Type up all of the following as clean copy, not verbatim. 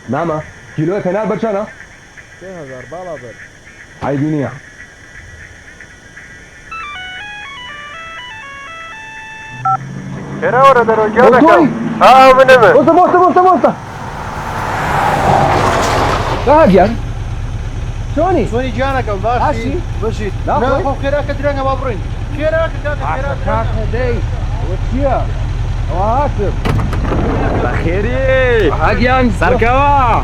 نامه کیلو کنار برچانه 3000 بالا بر. های بینیه کرا ورا درو جانا وصوي. كم. منمه. وسط لا هاجر شوني سوني جانا كم عاشي. باشي. لا، لا خوي. خو كرا كدرنا بابرين. كرا كرا. هدي وتشيا وهاتم بخیری هاجيان سرکوا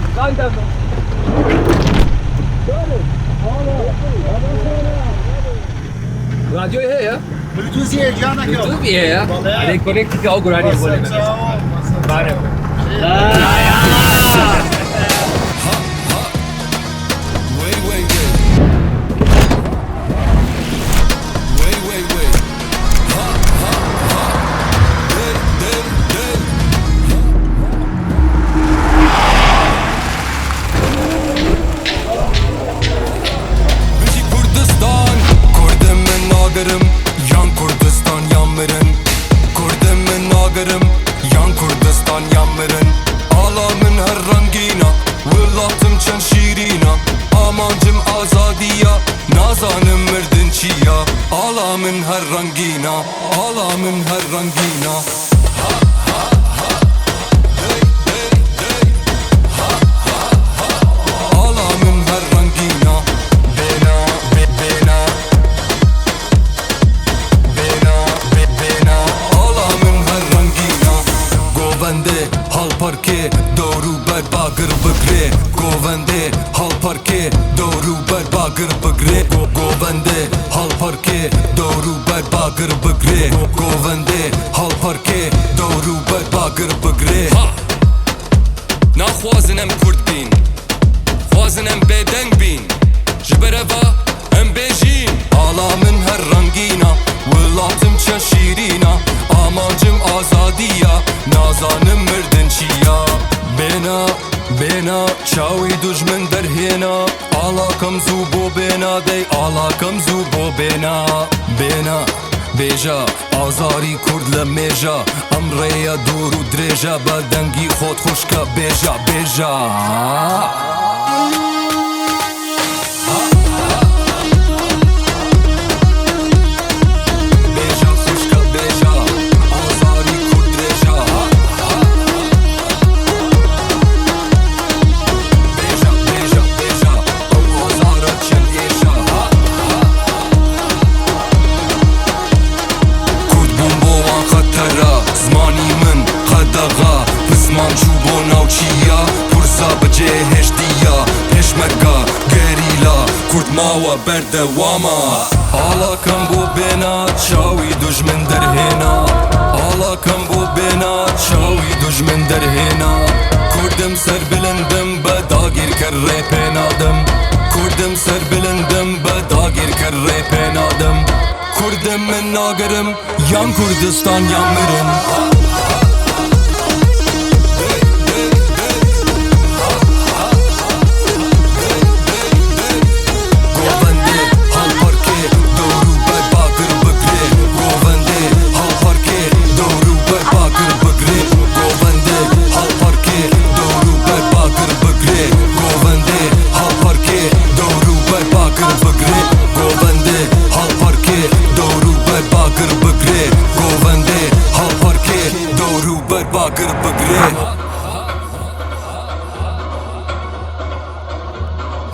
راديو هي بلوتوثي جانا كم. بلوتوث هي عليك كونكت في اوغر عليه بقول لك Bizi Kurdistan Kurdum min nagerim Yan Kurdistan yan mirin Kurdum min nagerim Yan Kurdistan yan mirin Ala min her rengina Willatım çen şirina Amancım azadiya Nazanim mirdin çiya Ala min her rengina Ala min her rengina Ala min her rengina Bena, bena Bena Ala min her rengina Govende hal parke Doğru ber bagır bıgre Govende hal parke Doğru ber bagır bıgre Govende hal parke Doğru ber bagır bıgre Govende hal parke Doğru ber bagır bıgre نخوازن ام کرد بین خوازن ام بدنگ بین جبروا ام بجین حالا من هر رنگینا ولاتم چه شیرینا آماncım azadiya نازانم مردن چیا بنا چاوی دجمن در هینا آلاکم زو بو بنا دی آلاکم زو بو بنا بیجا آزاری کرد لمیجا امریا دور و دریجا بدنگی خود خوشکا بیجا بیجا خوشکا بیجا آزاری کرد دریجا بیجا او آزارا چند ایجا کود بومبوان خطرا زمانی من قدغا پسمان چوبو ناوچیا پرسا بجه هشتیا پشمکا گریلا کرد ماوا بردواما حالا کم بو بنا چاوی دجمن در هینا حالا کم بو بنا چاوی دجمن در هینا کردم سر بلندم بداگیر کر ریپینادم کردم سر بلندم بداگیر کر ریپینادم کردم من ناگرم yan Kurdistan yan mirin Govende hal parke doğru ber bagır bıgre Govende hal parke doğru ber bagır bıgre Govende hal parke doğru ber bagır bıgre Govende hal parke doğru ber bagır bıgre Govende hal parke doğru ber bagır bıgre Govende hal parke doğru ber bagır bıgre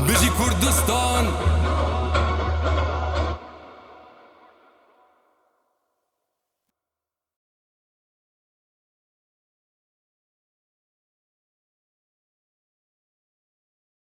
Bizi Kurdistan